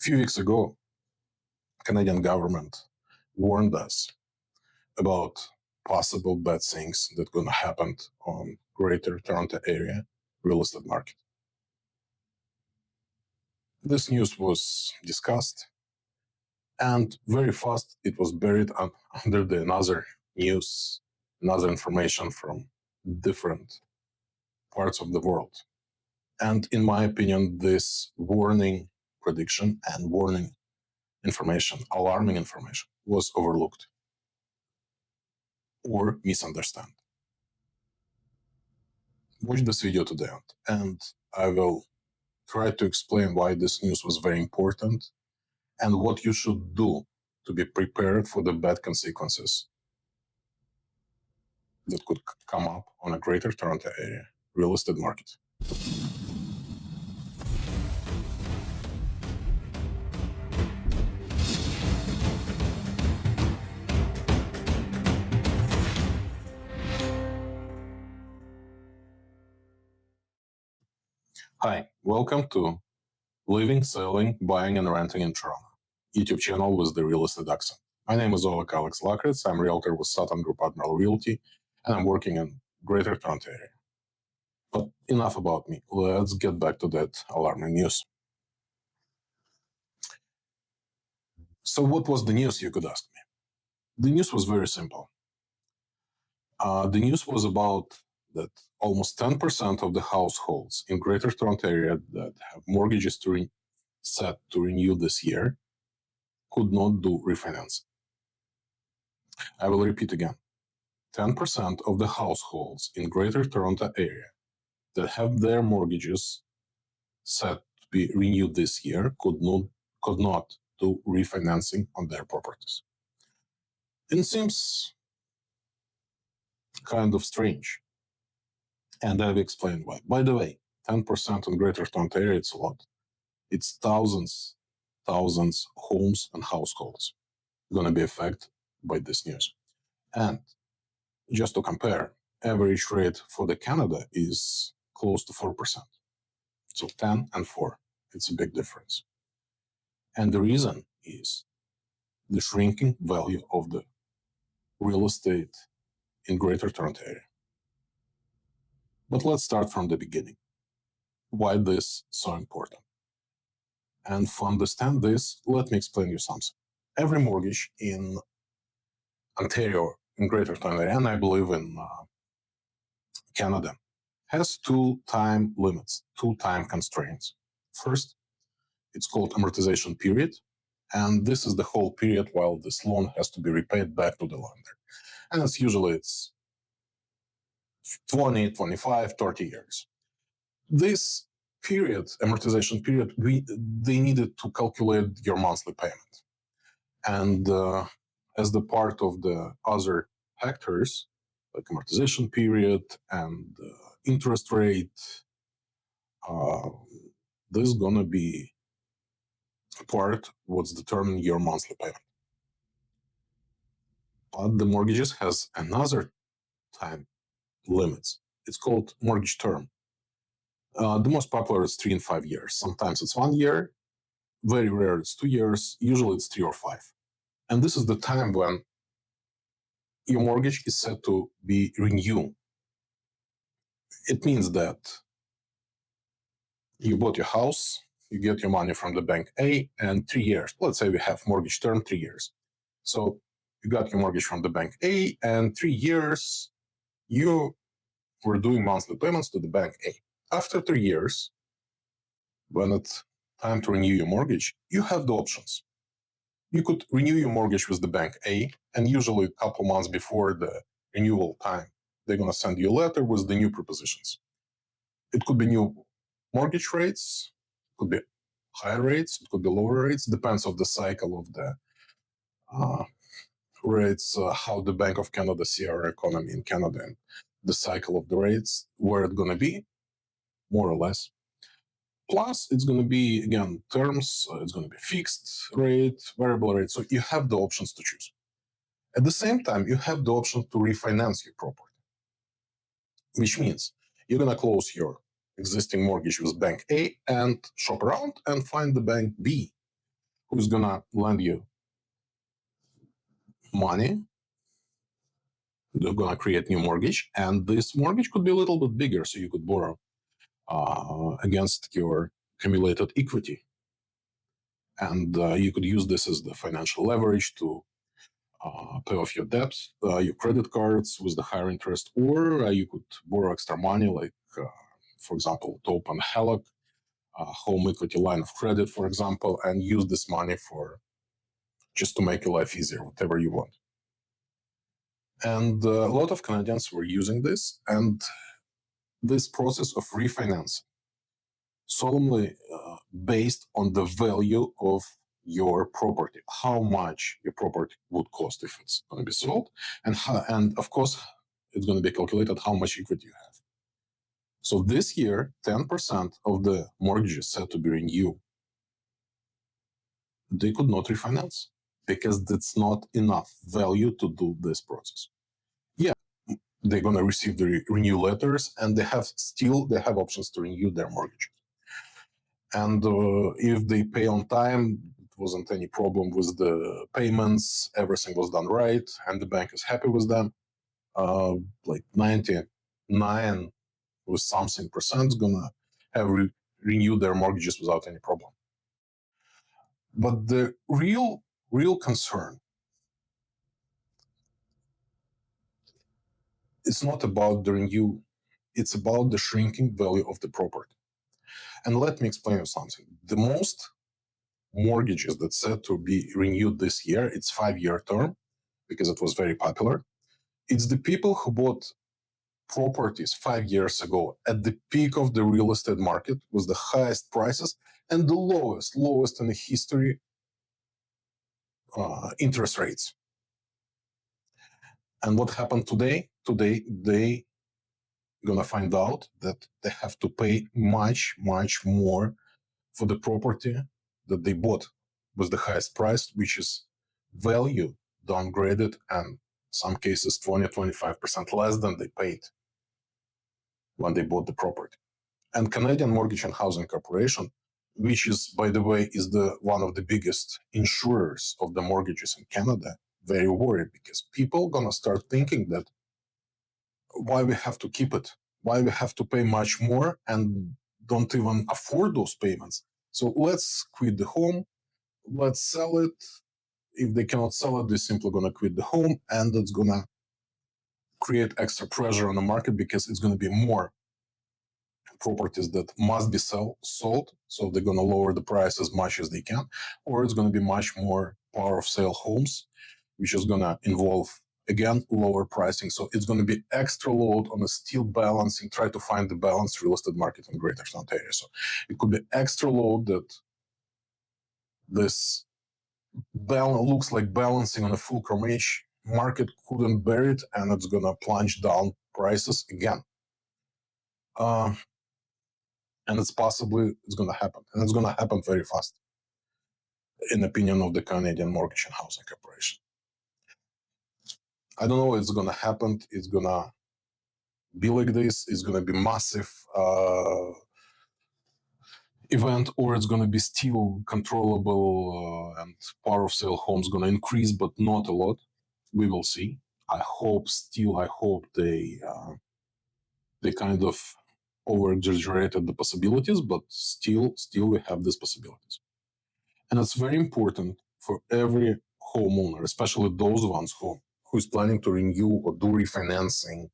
few weeks ago, Canadian government warned us about possible bad things that going to happen on Greater Toronto Area real estate market. This news was discussed, and very fast it was buried under the another news, another information from different parts of the world. And in my opinion, this warning prediction and warning information, alarming information, was overlooked or misunderstood. Watch this video to the end, and I will try to explain why this news was very important and what you should do to be prepared for the bad consequences that could come up on a Greater Toronto Area real estate market. Hi, welcome to Living, Selling, Buying and Renting in Toronto YouTube channel with the real estate accent. My name is Alex Lakritz. I'm a realtor with Sutton Group Admiral Realty, and I'm working in Greater Toronto Area. But enough about me. Let's get back to that alarming news. So what was the news, you could ask me? The news was very simple. The news was about that almost 10% of the households in Greater Toronto Area that have mortgages set to renew this year could not do refinance. I will repeat again. 10% of the households in Greater Toronto Area that have their mortgages set to be renewed this year could not do refinancing on their properties. It seems kind of strange, and I've explained why. By the way, 10% in Greater Toronto Area, it's a lot. It's thousands homes and households going to be affected by this news. And just to compare, average rate for the Canada is close to 4%. So 10 and 4, it's a big difference. And the reason is the shrinking value of the real estate in Greater Toronto Area. But let's start from the beginning. Why this is so important? And to understand this, let me explain you something. Every mortgage in Ontario, in Greater Toronto Area, and I believe in Canada, has two time limits, two time constraints. First, it's called amortization period, and this is the whole period while this loan has to be repaid back to the lender. And it's usually 20, 25, 30 years. This period, amortization period, they needed to calculate your monthly payment. And as the part of the other factors, like amortization period and interest rate, this is going to be part what's determining your monthly payment. But the mortgages has another time limits. It's called mortgage term. The most popular is 3 and 5 years. Sometimes it's 1 year. Very rare it's 2 years. Usually it's 3 or 5. And this is the time when your mortgage is set to be renewed. It means that you bought your house, you get your money from the bank A, and 3 years. Let's say we have mortgage term 3 years. So you got your mortgage from the bank A, and 3 years you were doing monthly payments to the bank A. After 3 years, when it's time to renew your mortgage, you have the options. You could renew your mortgage with the bank A, and usually a couple months before the renewal time, they're going to send you a letter with the new propositions. It could be new mortgage rates, it could be higher rates, it could be lower rates, depends on the cycle of the rates, how the Bank of Canada see our economy in Canada, and the cycle of the rates, where it's going to be, more or less. Plus, it's going to be, again, terms, it's going to be fixed rate, variable rate, so you have the options to choose. At the same time, you have the option to refinance your property, which means you're going to close your existing mortgage with bank A and shop around and find the bank B who's gonna lend you money. They're gonna create new mortgage, and this mortgage could be a little bit bigger, so you could borrow against your accumulated equity, and you could use this as the financial leverage to pay off your debts, your credit cards with the higher interest, or you could borrow extra money, like, for example, to open HELOC, home equity line of credit, for example, and use this money for just to make your life easier, whatever you want. And a lot of Canadians were using this, and this process of refinance solemnly based on the value of your property, how much your property would cost if it's going to be sold, and of course, it's going to be calculated how much equity you have. So this year, 10% of the mortgages set to be renewed, they could not refinance because that's not enough value to do this process. Yeah, they're going to receive the renew letters, and they have options to renew their mortgages. And if they pay on time, it wasn't any problem with the payments, everything was done right, and the bank is happy with them. Like 99 with something percent is gonna have renewed their mortgages without any problem. But the real concern, it's not about the renew, it's about the shrinking value of the property. And let me explain you something. The most mortgages that said to be renewed this year, it's 5-year term, because it was very popular. It's the people who bought properties 5 years ago at the peak of the real estate market with the highest prices and the lowest in the history interest rates. And what happened today? Today, they gonna find out that they have to pay much more for the property that they bought with the highest price, which is value downgraded, and some cases 20-25% less than they paid when they bought the property. And Canadian Mortgage and Housing Corporation, which is, by the way, is the one of the biggest insurers of the mortgages in Canada, very worried because people gonna start thinking that why we have to keep it, why we have to pay much more and don't even afford those payments. So let's quit the home, let's sell it. If they cannot sell it, they're simply gonna quit the home, and it's gonna create extra pressure on the market because it's gonna be more properties that must be sold, so they're going to lower the price as much as they can, or it's going to be much more power of sale homes, which is going to involve, again, lower pricing. So it's going to be extra load on a still balancing, try to find the balanced real estate market in Greater Ontario. So it could be extra load that this looks like balancing on a fulcrum edge. Market couldn't bear it, and it's going to plunge down prices again. And it's going to happen, and it's going to happen very fast, in opinion of the Canadian Mortgage and Housing Corporation. I don't know if it's going to happen. It's going to be like this. It's going to be massive event, or it's going to be still controllable, and power of sale homes going to increase, but not a lot. We will see. I hope they kind of over-exaggerated the possibilities, but still we have these possibilities. And it's very important for every homeowner, especially those ones who is planning to renew or do refinancing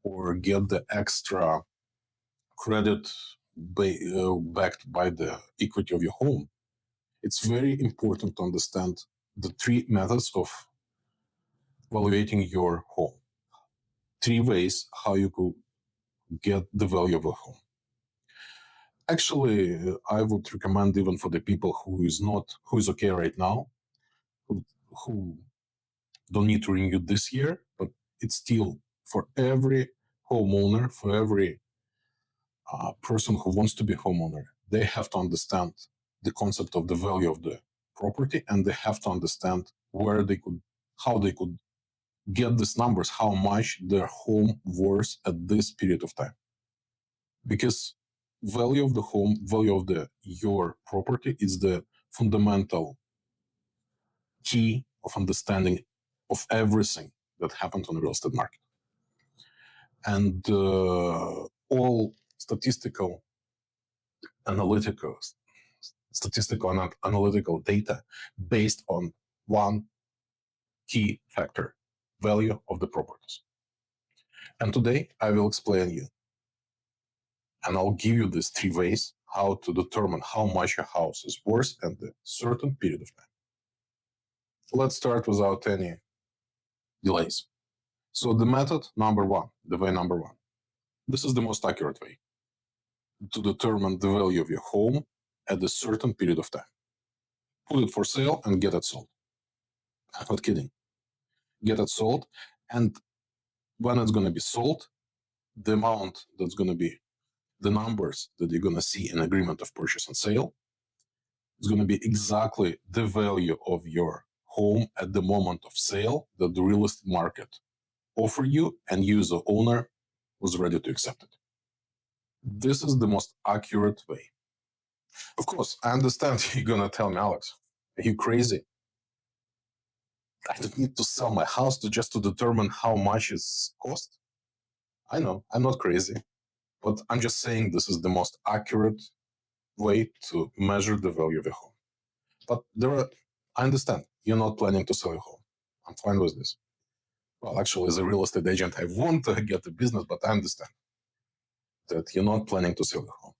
or get the extra credit backed by the equity of your home. It's very important to understand the 3 methods of evaluating your home. 3 ways how you could get the value of a home. Actually, I would recommend, even for the people who is okay right now, who don't need to renew this year, but it's still for every homeowner, for every person who wants to be homeowner, they have to understand the concept of the value of the property, and they have to understand how they could get these numbers, how much their home worth at this period of time. Because value of the home, value of your property is the fundamental key of understanding of everything that happened on the real estate market. And all statistical and analytical data based on one key factor, value of the properties. And today I will explain you, and I'll give you these 3 ways how to determine how much a house is worth at a certain period of time. Let's start without any delays. So the method number 1, the way number 1, this is the most accurate way to determine the value of your home at a certain period of time. Put it for sale and get it sold. I'm not kidding. Get it sold, and when it's going to be sold, the amount that's going to be, the numbers that you're going to see in agreement of purchase and sale is going to be exactly the value of your home at the moment of sale that the real estate market offer you, and you as the owner was ready to accept it. This is the most accurate way. Of course, I understand you're going to tell me, Alex, are you crazy? I don't need to sell my house just to determine how much it's cost. I know, I'm not crazy, but I'm just saying this is the most accurate way to measure the value of a home. But I understand you're not planning to sell a home. I'm fine with this. Well, actually, as a real estate agent, I want to get the business, but I understand that you're not planning to sell a home.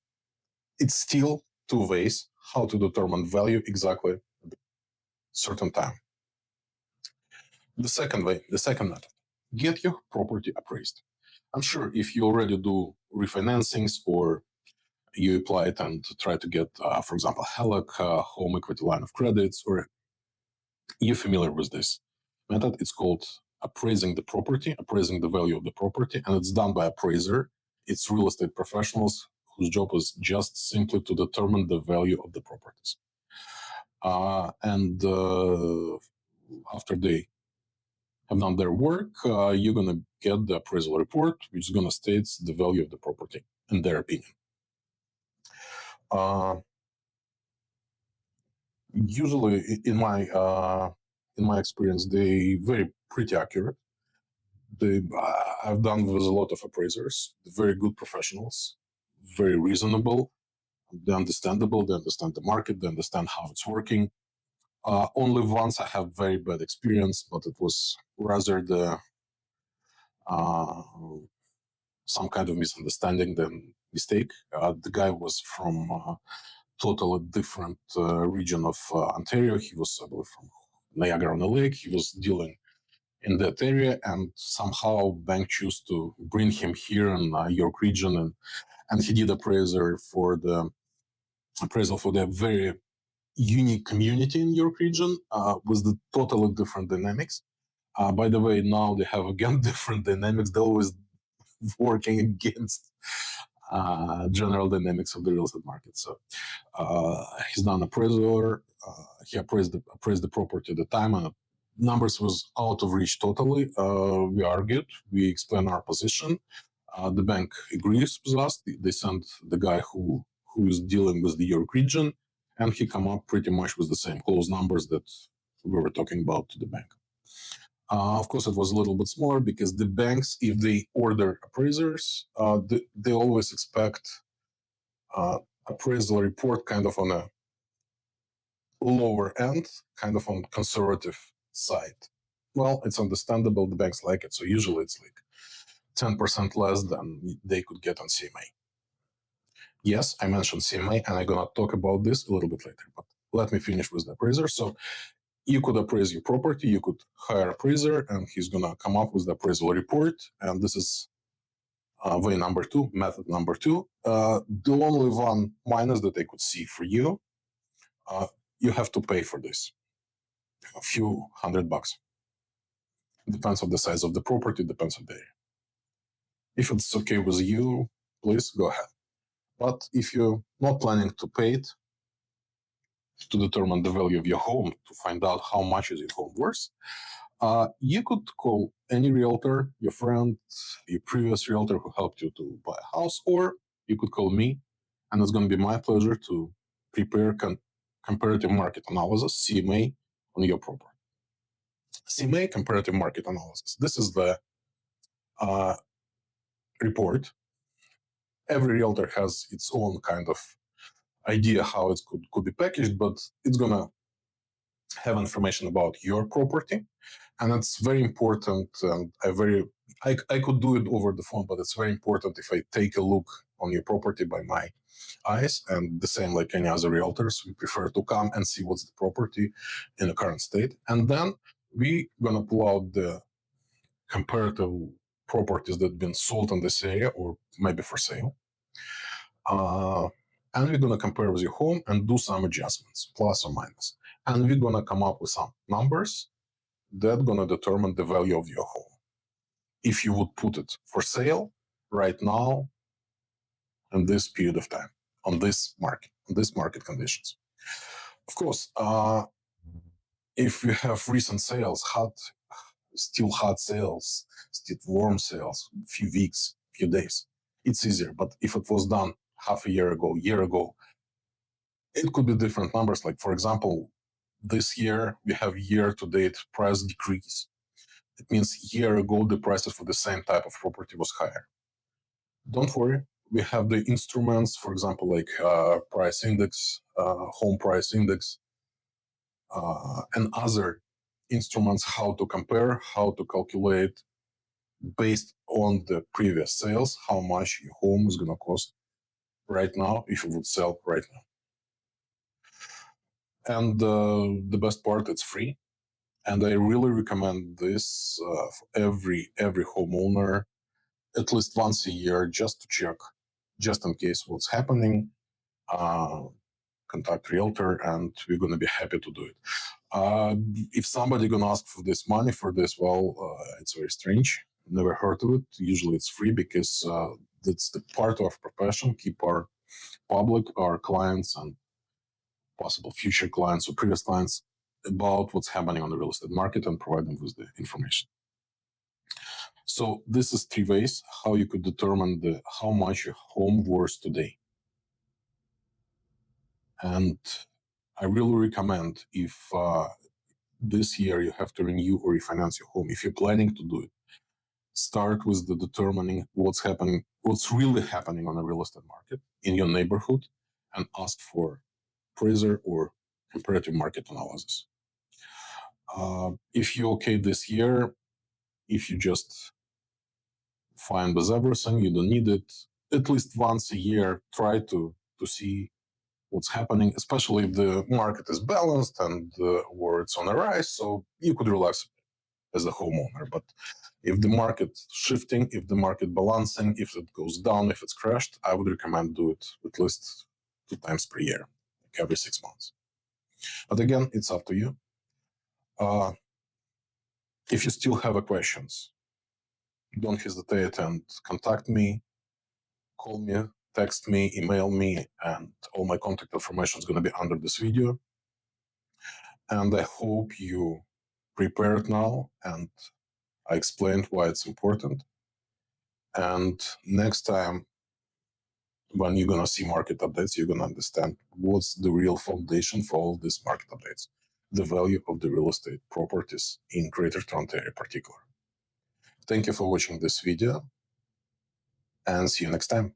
It's still 2 ways how to determine value exactly at a certain time. The second way, the second method, get your property appraised. I'm sure if you already do refinancings or you apply it and try to get, for example, HELOC, home equity line of credits, or you're familiar with this method. It's called appraising the property, appraising the value of the property, and it's done by appraiser. It's real estate professionals whose job is just simply to determine the value of the properties. And after they have done their work, you're going to get the appraisal report, which is going to state the value of the property in their opinion. Usually, in my experience, they very pretty accurate. I've done with a lot of appraisers, very good professionals, very reasonable, they're understandable, they understand the market, they understand how it's working. Only once I have very bad experience, but it was rather some kind of misunderstanding than mistake. The guy was from totally different region of Ontario. He was, I believe, from Niagara-on-the-Lake. He was dealing in that area, and somehow bank chose to bring him here in York region, and he did appraisal for the very unique community in York region with the totally different dynamics. By the way, now they have again different dynamics. They're always working against general dynamics of the real estate market. So he's done appraiser. He appraised the property at the time, and numbers was out of reach totally. We argued. We explained our position. The bank agrees with us. They sent the guy who is dealing with the York region, and he come up pretty much with the same close numbers that we were talking about to the bank. Of course, it was a little bit smaller because the banks, if they order appraisers, they always expect appraisal report kind of on a lower end, kind of on conservative side. Well, it's understandable. The banks like it. So usually it's like 10% less than they could get on CMA. Yes, I mentioned CMA, and I'm going to talk about this a little bit later, but let me finish with the appraiser. So you could appraise your property, you could hire an appraiser, and he's going to come up with the appraisal report. And this is way number 2, method number 2. The only one minus that I could see for you, you have to pay for this. A few $100. Depends on the size of the property, depends on the area. If it's okay with you, please go ahead. But if you're not planning to pay it to determine the value of your home, to find out how much is your home worth, you could call any realtor, your friend, your previous realtor who helped you to buy a house, or you could call me, and it's going to be my pleasure to prepare comparative market analysis, CMA, on your property. CMA, comparative market analysis. This is the report. Every realtor has its own kind of idea how it could be packaged, but it's going to have information about your property. And it's very important. And I could do it over the phone, but it's very important if I take a look on your property by my eyes. And the same like any other realtors, we prefer to come and see what's the property in the current state. And then we're going to pull out the comparative properties that have been sold in this area or maybe for sale. And we're going to compare with your home and do some adjustments, plus or minus. And we're going to come up with some numbers that are going to determine the value of your home. If you would put it for sale right now in this period of time, on this market conditions. Of course, if you have recent sales, still hot sales, still warm sales, few weeks, few days, it's easier. But if it was done half a year ago, it could be different numbers. Like, for example, this year we have year-to-date price decrease. It means year ago the prices for the same type of property was higher. Don't worry, we have the instruments, for example, like price index, home price index, and other instruments, how to compare, how to calculate based on the previous sales, how much your home is going to cost right now if you would sell right now. And the best part, it's free. And I really recommend this for every homeowner at least once a year, just to check, just in case what's happening. Contact realtor, and we're going to be happy to do it. If somebody going to ask for this money for this, well, it's very strange. Never heard of it. Usually it's free because that's the part of our profession. Keep our public, our clients, and possible future clients or previous clients about what's happening on the real estate market and provide them with the information. So this is 3 ways how you could determine how much your home worth today. And I really recommend, if this year you have to renew or refinance your home, if you're planning to do it, start with the determining what's really happening on the real estate market in your neighborhood, and ask for appraiser or comparative market analysis. If you're okay this year, if you just fine with everything, you don't need it, at least once a year, try to see what's happening, especially if the market is balanced and or it's on a rise, so you could relax as a homeowner. But if the market shifting, if the market balancing, if it goes down, if it's crashed, I would recommend do it at least 2 times per year, like every 6 months. But again, it's up to you. If you still have questions, don't hesitate and contact me, call me, text me, email me, and all my contact information is going to be under this video. And I hope you prepared now, and I explained why it's important. And next time, when you're going to see market updates, you're going to understand what's the real foundation for all these market updates, the value of the real estate properties in Greater Toronto area in particular. Thank you for watching this video, and see you next time.